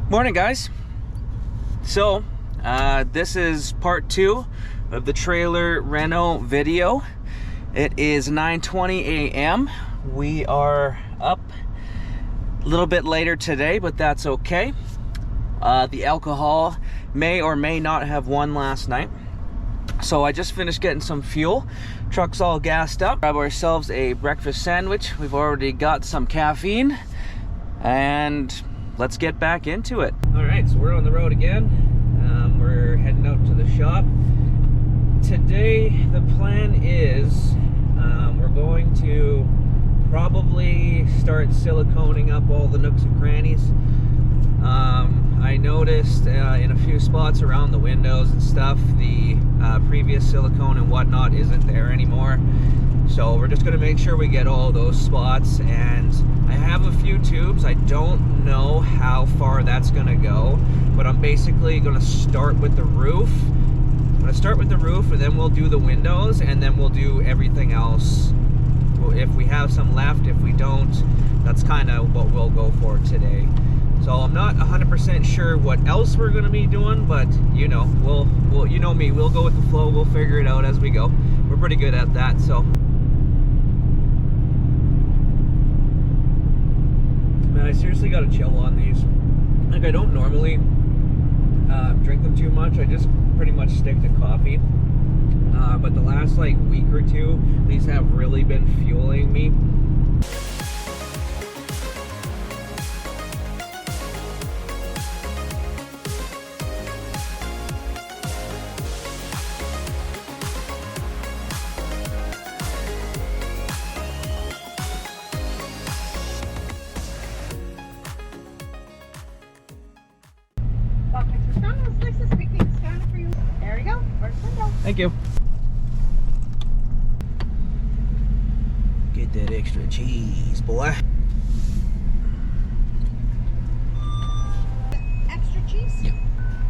Morning, guys. So this is part 2 of the trailer reno video. It is 9:20 a.m. We are up a little bit later today, but that's okay. The alcohol may or may not have won last night. So I just finished getting some fuel. Truck's all gassed up. Grab ourselves a breakfast sandwich. We've already got some caffeine, and let's get back into it. All right, so we're on the road again. We're heading out to the shop. Today, the plan is we're going to probably start siliconing up all the nooks and crannies. I noticed in a few spots around the windows and stuff, the previous silicone and whatnot isn't there anymore. So we're just going to make sure we get all those spots, and I have a few tubes. I don't know how far that's going to go, but I'm basically going to start with the roof. I'm going to start with the roof, and then we'll do the windows, and then we'll do everything else. If we have some left, if we don't, that's kind of what we'll go for today. So I'm not 100% sure what else we're going to be doing, but you know, we'll you know me, we'll go with the flow. We'll figure it out as we go. We're pretty good at that. So man, I seriously got to chill on these. Like, I don't normally drink them too much. I just pretty much stick to coffee. But the last like week or two, these have really been fueling me. There we go. First window. Thank you. Get that extra cheese, boy. Extra cheese? Yeah.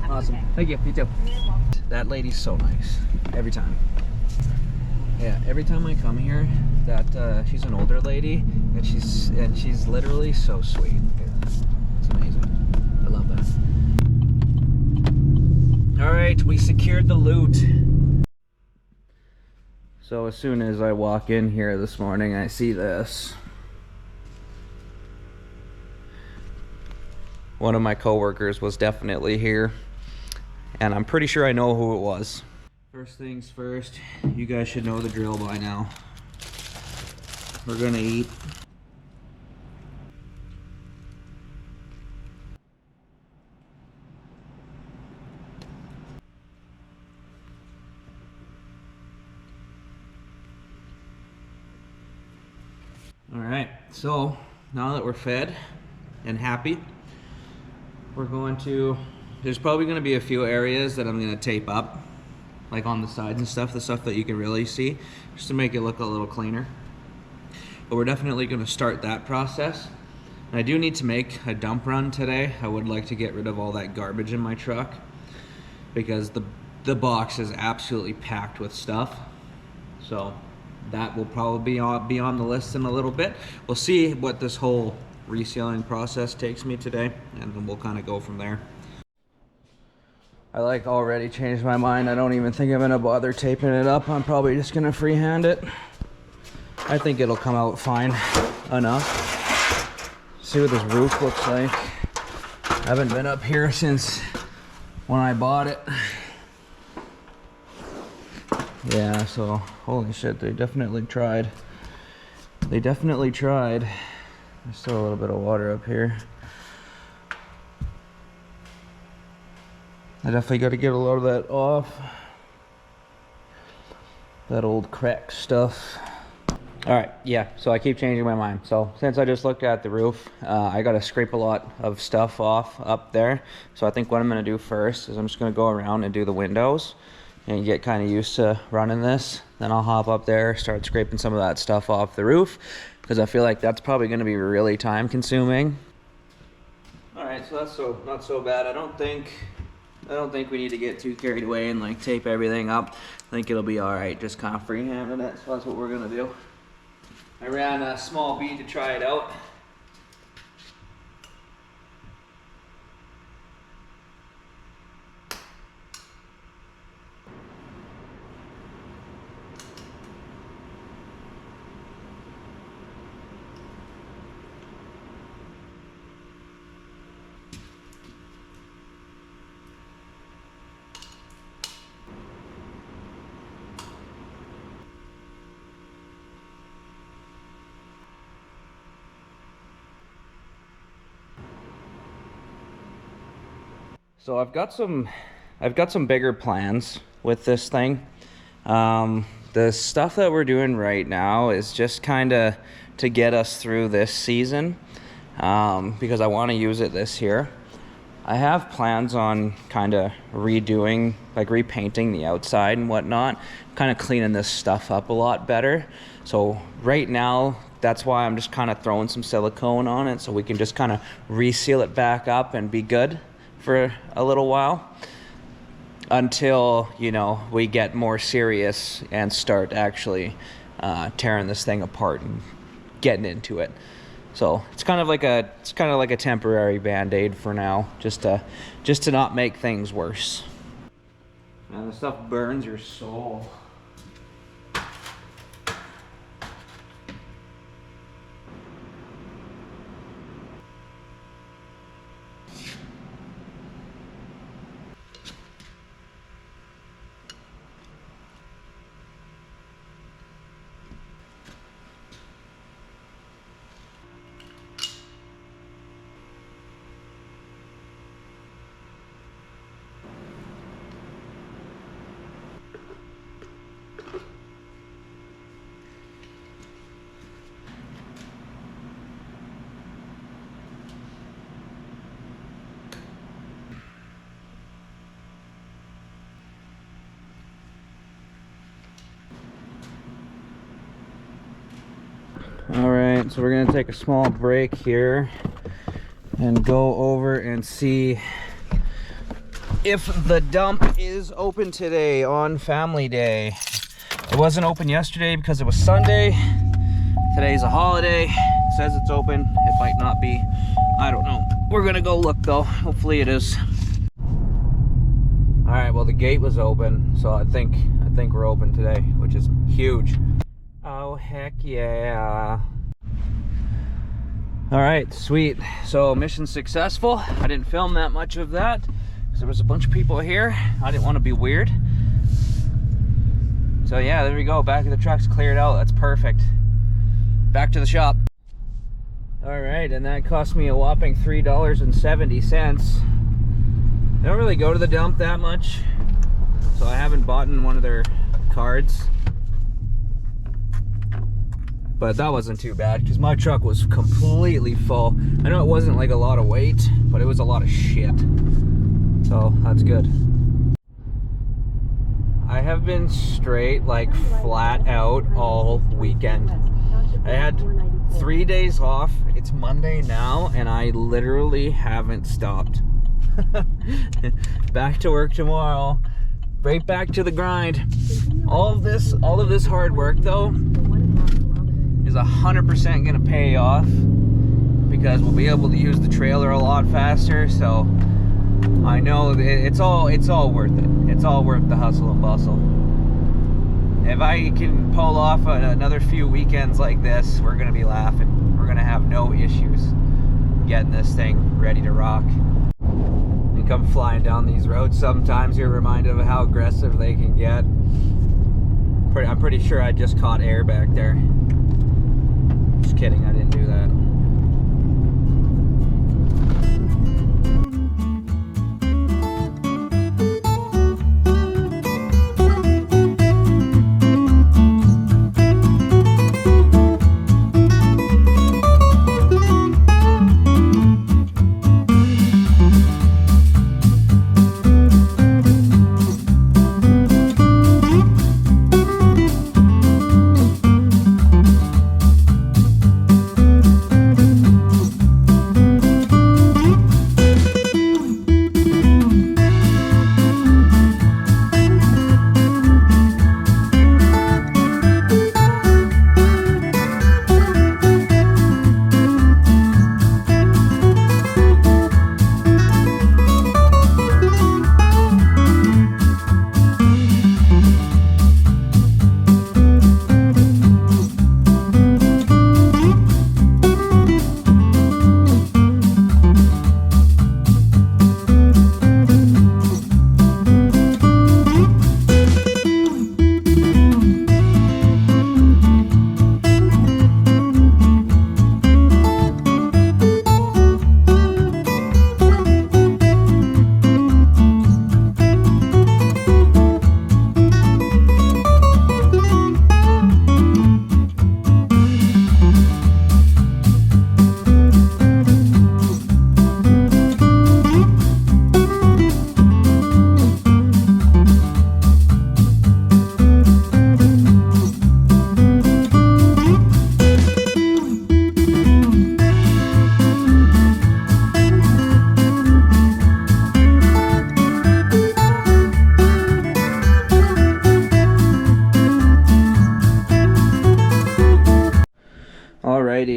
Have a Awesome. good day. Thank you. You too. You're welcome. That lady's so nice. Every time. Yeah, every time I come here, she's an older lady, and she's literally so sweet. It's amazing. I love that. All right, we secured the loot. So as soon as I walk in here this morning, I see this. One of my coworkers was definitely here, and I'm pretty sure I know who it was. First things first, you guys should know the drill by now. We're gonna eat. Alright, so now that we're fed and happy, we're going to, there's probably going to be a few areas that I'm going to tape up, like on the sides and stuff, the stuff that you can really see, just to make it look a little cleaner. But we're definitely going to start that process. And I do need to make a dump run today. I would like to get rid of all that garbage in my truck, because the box is absolutely packed with stuff. So that will probably be on the list in a little bit. We'll see what this whole resealing process takes me today, and then we'll kind of go from there. I like already changed my mind. I don't even think I'm gonna bother taping it up. I'm probably just gonna freehand it. I think it'll come out fine enough. See what this roof looks like. I haven't been up here since when I bought it. Yeah, so holy shit, they definitely tried. They definitely tried. There's still a little bit of water up here. I definitely got to get a lot of that off. That old crack stuff. All right, yeah, so I keep changing my mind. So since I just looked at the roof, I got to scrape a lot of stuff off up there. So I think what I'm going to do first is I'm just going to go around and do the windows and get kind of used to running this. Then I'll hop up there, start scraping some of that stuff off the roof, because I feel like that's probably going to be really time consuming. All right, so that's not so bad. I don't think we need to get too carried away and like tape everything up. I think it'll be all right, just kind of freehanding it. So that's what we're gonna do. I ran a small bead to try it out. So I've got some bigger plans with this thing. The stuff that we're doing right now is just kind of to get us through this season, because I want to use it this year. I have plans on kind of redoing, like repainting the outside and whatnot, kind of cleaning this stuff up a lot better. So right now, that's why I'm just kind of throwing some silicone on it so we can just kind of reseal it back up and be good for a little while until, you know, we get more serious and start actually tearing this thing apart and getting into it. So it's kind of like a temporary band-aid for now, just to not make things worse. Man, this stuff burns your soul. All right, so we're gonna take a small break here and go over and see if the dump is open today on Family Day. It wasn't open yesterday because it was Sunday. Today's a holiday. It says it's open. It might not be. I don't know. We're gonna go look though. Hopefully it is. All right, well the gate was open, so I think we're open today, which is huge. Oh, heck yeah. All right, sweet. So mission successful. I didn't film that much of that because there was a bunch of people here. I didn't want to be weird. So yeah, there we go. Back of the truck's cleared out. That's perfect. Back to the shop. All right, and that cost me a whopping $3.70. They don't really go to the dump that much, so I haven't bought in one of their cards. But that wasn't too bad because my truck was completely full. I know it wasn't like a lot of weight, but it was a lot of shit. So that's good. I have been straight, like flat out all weekend. I had 3 days off. It's Monday now, and I literally haven't stopped. Back to work tomorrow. Right back to the grind. All of this hard work though is 100% gonna pay off because we'll be able to use the trailer a lot faster. So I know it's all worth it. It's all worth the hustle and bustle. If I can pull off another few weekends like this, we're gonna be laughing. We're gonna have no issues getting this thing ready to rock. And come flying down these roads, sometimes you're reminded of how aggressive they can get. I'm pretty sure I just caught air back there. Just kidding, I didn't do that.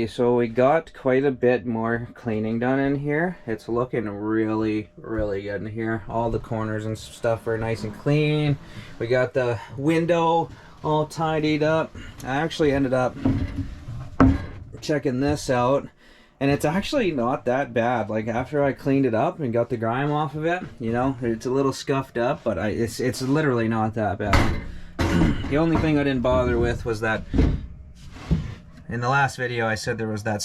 so we got quite a bit more cleaning done in here. It's looking really, really good in here. All the corners and stuff are nice and clean. We got the window all tidied up. I actually ended up checking this out, and it's actually not that bad. Like, after I cleaned it up and got the grime off of it, you know, it's a little scuffed up, but it's literally not that bad. The only thing I didn't bother with was that in the last video I said there was that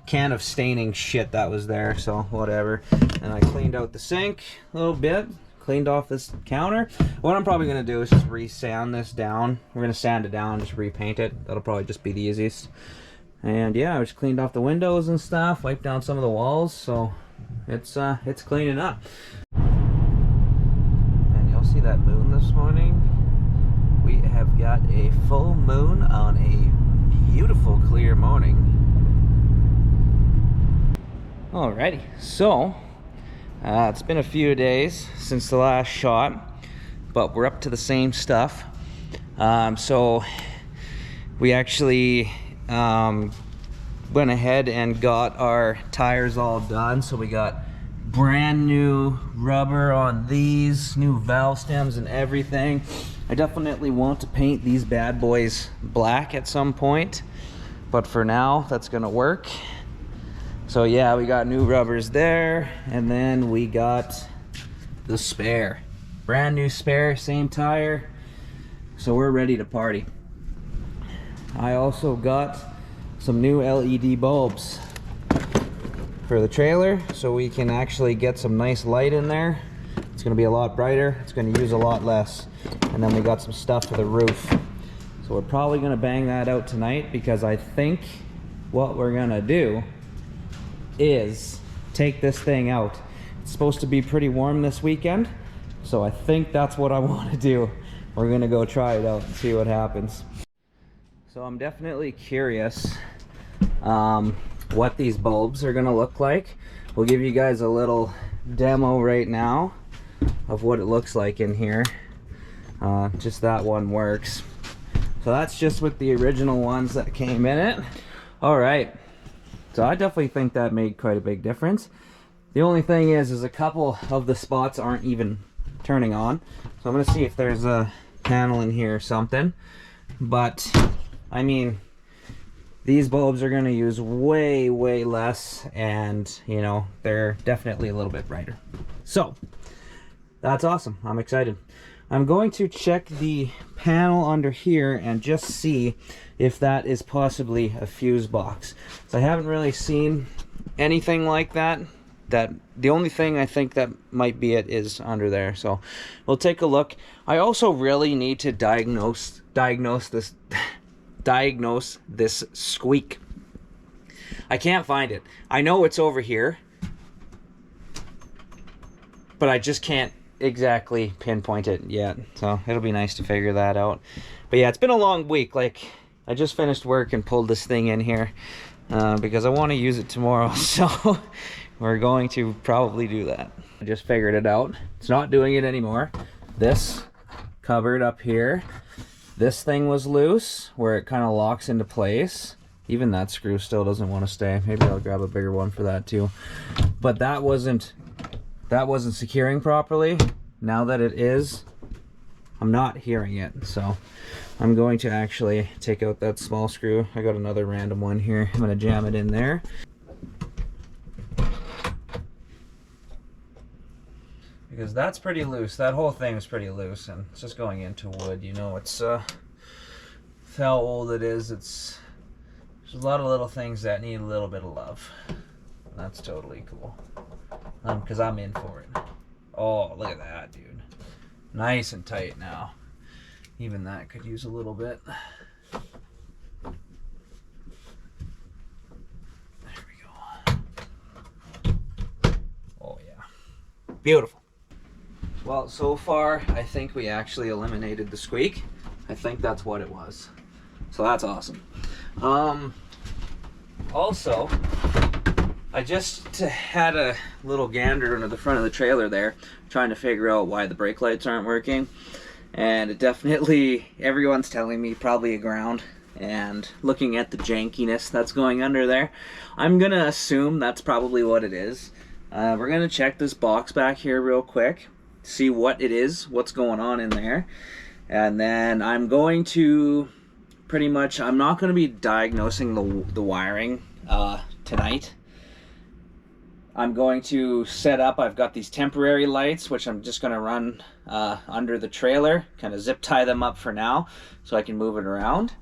can of staining shit that was there, so whatever. And I cleaned out the sink a little bit, cleaned off this counter. What I'm probably gonna do is just re-sand this down. We're gonna sand it down and just repaint it. That'll probably just be the easiest. And yeah, I just cleaned off the windows and stuff, wiped down some of the walls, so it's cleaning up. And you'll see that moon this morning. We have got a full moon on a beautiful clear morning. Alrighty, so it's been a few days since the last shot, but we're up to the same stuff. So we actually went ahead and got our tires all done. So we got brand new rubber on these, new valve stems and everything. I definitely want to paint these bad boys black at some point, but for now that's gonna work. So yeah, we got new rubbers there, and then we got the spare, brand new spare, same tire. So we're ready to party. I also got some new LED bulbs for the trailer, so we can actually get some nice light in there. It's gonna be a lot brighter, it's gonna use a lot less. And then we got some stuff for the roof. So we're probably gonna bang that out tonight, because I think what we're gonna do is take this thing out. It's supposed to be pretty warm this weekend, so I think that's what I want to do. We're gonna go try it out and see what happens. So I'm definitely curious what these bulbs are gonna look like. We'll give you guys a little demo right now of what it looks like in here. Just that one works. So that's just with the original ones that came in it. All right, so I definitely think that made quite a big difference. The only thing is a couple of the spots aren't even turning on. So I'm gonna see if there's a panel in here or something. But I mean, these bulbs are gonna use way, way less, and you know, they're definitely a little bit brighter. So that's awesome, I'm excited. I'm going to check the panel under here and just see if that is possibly a fuse box. So I haven't really seen anything like that. The only thing I think that might be it is under there. So we'll take a look. I also really need to diagnose this squeak. I can't find it. I know it's over here, but I just can't exactly pinpoint it yet, so it'll be nice to figure that out. But yeah, it's been a long week. Like, I just finished work and pulled this thing in here because I want to use it tomorrow, so we're going to probably do that. I just figured it out. It's not doing it anymore. This cupboard up here, this thing was loose where it kind of locks into place. Even that screw still doesn't want to stay. Maybe I'll grab a bigger one for that too. But that wasn't securing properly. Now that it is, I'm not hearing it, so I'm going to actually take out that small screw. I got another random one here. I'm going to jam it in there. Because that's pretty loose. That whole thing is pretty loose, and it's just going into wood. You know, it's how old it is. There's a lot of little things that need a little bit of love. That's totally cool. Because I'm in for it. Oh, look at that, dude. Nice and tight now. Even that could use a little bit. There we go. Oh, yeah. Beautiful. Well, so far, I think we actually eliminated the squeak. I think that's what it was. So that's awesome. Also, I just had a little gander under the front of the trailer there, trying to figure out why the brake lights aren't working. And it definitely, everyone's telling me probably a ground and looking at the jankiness that's going under there, I'm gonna assume that's probably what it is. We're gonna check this box back here real quick, see what it is, what's going on in there, and then I'm going to pretty much, I'm not going to be diagnosing the wiring tonight. I'm going to set up, I've got these temporary lights, which I'm just going to run under the trailer, kind of zip tie them up for now, so I can move it around.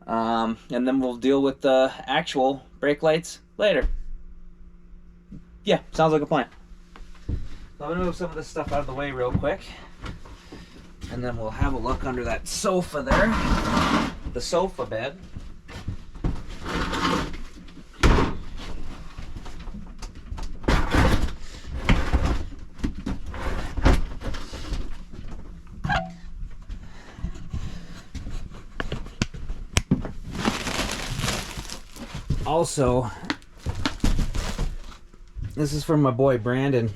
And then we'll deal with the actual brake lights later. Yeah, sounds like a plan. So I'm going to move some of this stuff out of the way real quick. And then we'll have a look under that sofa there. The sofa bed. Also, this is from my boy Brandon,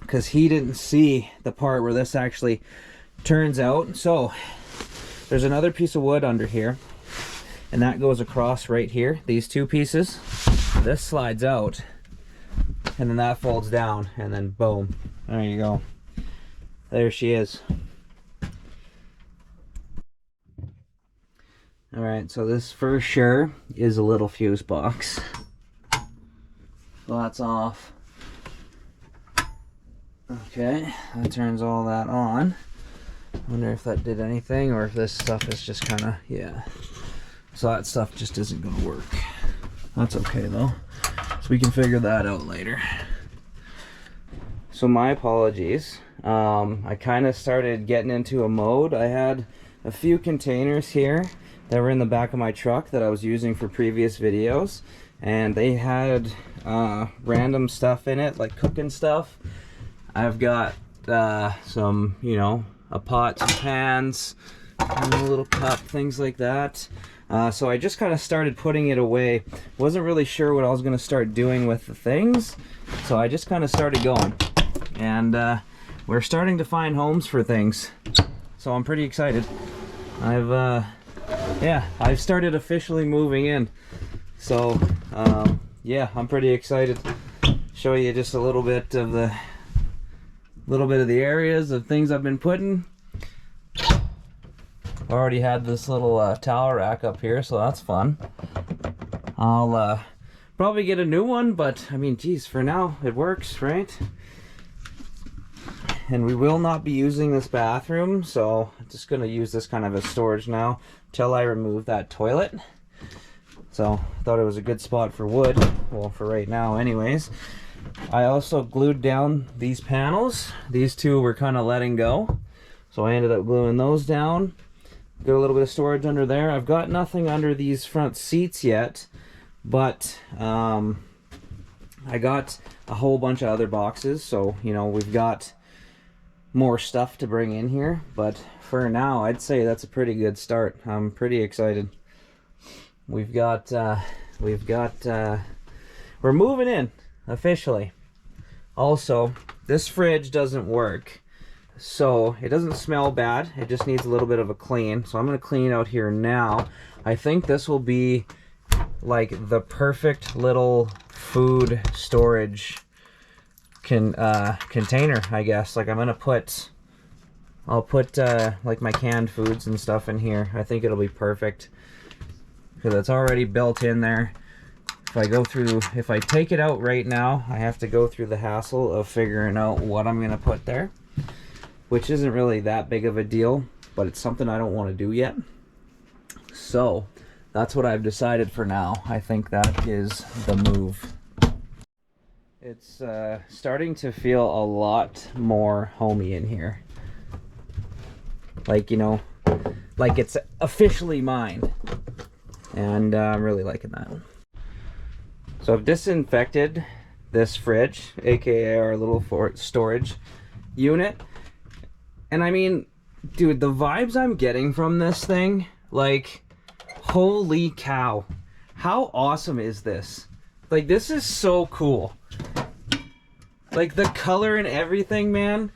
because he didn't see the part where this actually turns out. So there's another piece of wood under here, and that goes across right here, these two pieces. This slides out, and then that folds down, and then boom, there you go, there she is. All right, so this for sure is a little fuse box, so that's off. Okay, that turns all that on. Wonder if that did anything, or if this stuff is just kind of, yeah. So that stuff just isn't gonna work. That's okay though, so we can figure that out later. So my apologies. I kind of started getting into a mode. I had a few containers here that were in the back of my truck that I was using for previous videos, and they had random stuff in it, like cooking stuff. I've got some, you know, a pot, some pans, and a little cup, things like that. So I just kind of started putting it away. Wasn't really sure what I was going to start doing with the things, so I just kind of started going. And we're starting to find homes for things, so I'm pretty excited. I've started officially moving in, so yeah, I'm pretty excited. Show you just a little bit of the areas of things I've been putting. I already had this little towel rack up here, so that's fun. I'll probably get a new one, but I mean, geez, for now it works, right? And we will not be using this bathroom, so I'm just gonna use this kind of as storage now till I remove that toilet. So I thought it was a good spot for wood, well, for right now anyways. I also glued down these panels. These two were kind of letting go, so I ended up gluing those down. Got a little bit of storage under there. I've got nothing under these front seats yet, but I got a whole bunch of other boxes, so you know, we've got more stuff to bring in here. But for now, I'd say that's a pretty good start. I'm pretty excited. We're moving in officially. Also, this fridge doesn't work, so it doesn't smell bad. It just needs a little bit of a clean, so I'm going to clean out here now. I think this will be like the perfect little food storage container, I guess. Like, I'll put like my canned foods and stuff in here. I think it'll be perfect because it's already built in there. If I take it out right now, I have to go through the hassle of figuring out what I'm gonna put there, which isn't really that big of a deal, but it's something I don't want to do yet. So that's what I've decided for now. I think that is the move. It's starting to feel a lot more homey in here. Like, you know, like it's officially mine. And I'm really liking that. So I've disinfected this fridge, aka our little storage unit. And I mean, dude, the vibes I'm getting from this thing, like, holy cow. How awesome is this? Like, this is so cool. Like, the color and everything, man.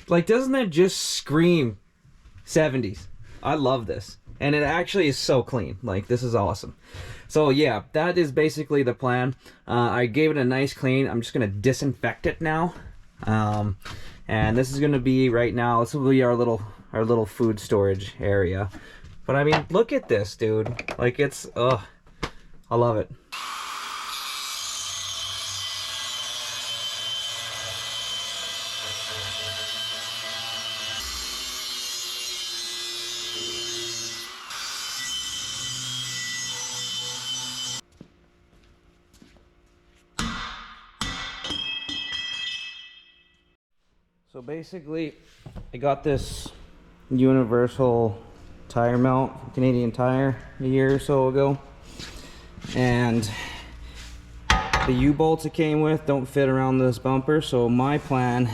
Like, doesn't that just scream 70s? I love this. And it actually is so clean. Like, this is awesome. So yeah, that is basically the plan. I gave it a nice clean. I'm just gonna disinfect it now. And this is gonna be right now, this will be our little food storage area. But I mean, look at this, dude. Like, it's, I love it. So basically, I got this universal tire mount from Canadian Tire a year or so ago, and the U-bolts it came with don't fit around this bumper, so my plan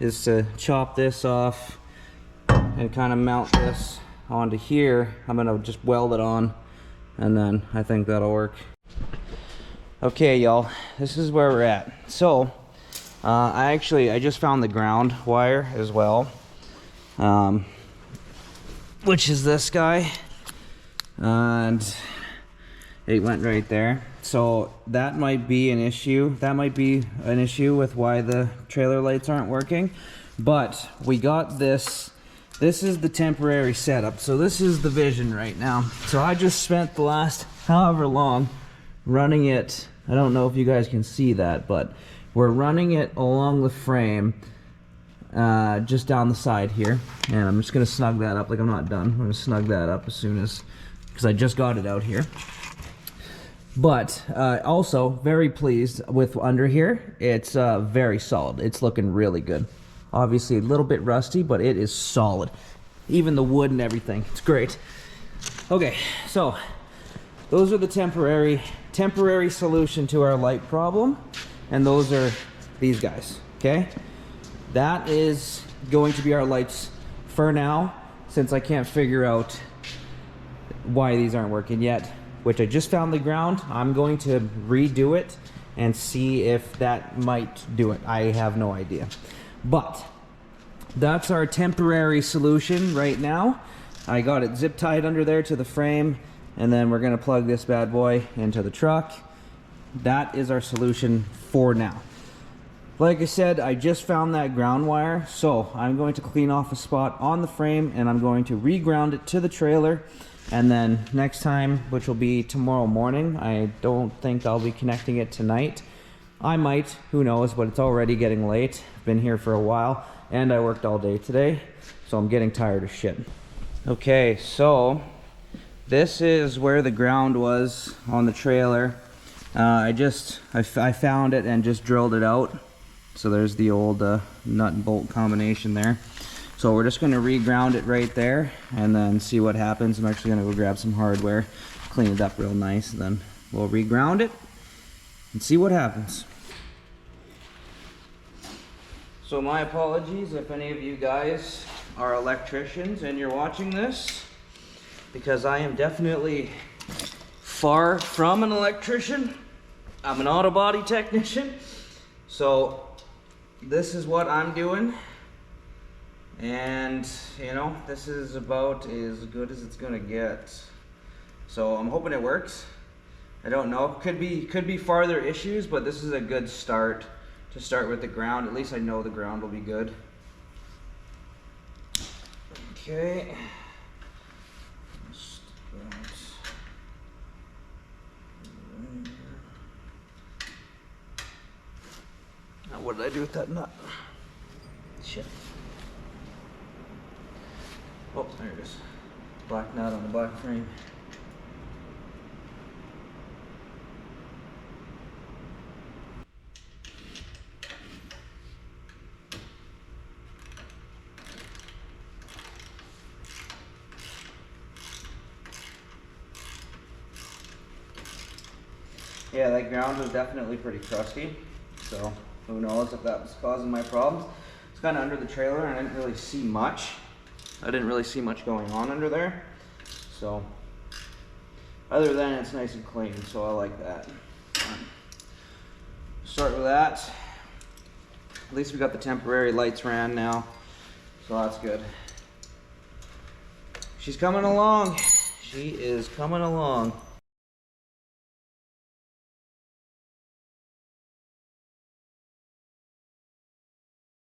is to chop this off and kind of mount this onto here. I'm gonna just weld it on, and then I think that'll work. Okay, y'all, this is where we're at. So I just found the ground wire as well, which is this guy, and it went right there. So that might be an issue. That might be an issue with why the trailer lights aren't working. But we got this. This is the temporary setup. So this is the vision right now. So I just spent the last however long running it. I don't know if you guys can see that, but we're running it along the frame, just down the side here. And I'm just gonna snug that up. Like, I'm not done. I'm gonna snug that up as soon as, because I just got it out here. But also very pleased with under here. It's very solid. It's looking really good. Obviously a little bit rusty, but it is solid. Even the wood and everything. It's great. Okay, so those are the temporary solution to our light problem. And those are these guys, okay? That is going to be our lights for now, since I can't figure out why these aren't working yet, which I just found the ground. I'm going to redo it and see if that might do it. I have no idea. But that's our temporary solution right now. I got it zip tied under there to the frame, and then we're gonna plug this bad boy into the truck. That is our solution for now. Like I said, I just found that ground wire, so I'm going to clean off a spot on the frame and I'm going to re-ground it to the trailer. And then next time, which will be tomorrow morning, I don't think I'll be connecting it tonight. I might, who knows, but it's already getting late. I've been here for a while and I worked all day today, so I'm getting tired of shit. Okay, so this is where the ground was on the trailer. I found it and just drilled it out. So there's the old nut and bolt combination there. So we're just gonna re-ground it right there and then see what happens. I'm actually gonna go grab some hardware, clean it up real nice, and then we'll re-ground it and see what happens. So my apologies if any of you guys are electricians and you're watching this, because I am definitely far from an electrician. I'm an auto body technician. So this is what I'm doing. And you know, this is about as good as it's gonna get. So I'm hoping it works. I don't know, could be farther issues, but this is a good start to start with the ground. At least I know the ground will be good. Okay. Now what did I do with that nut? Shit. Oh, there it is. Black nut on the black frame. Yeah, that ground was definitely pretty crusty, so who knows if that was causing my problems. It's kind of under the trailer and I didn't really see much. I didn't really see much going on under there. So, other than it's nice and clean, so I like that. Start with that. At least we got the temporary lights ran now, so that's good. She's coming along. She is coming along.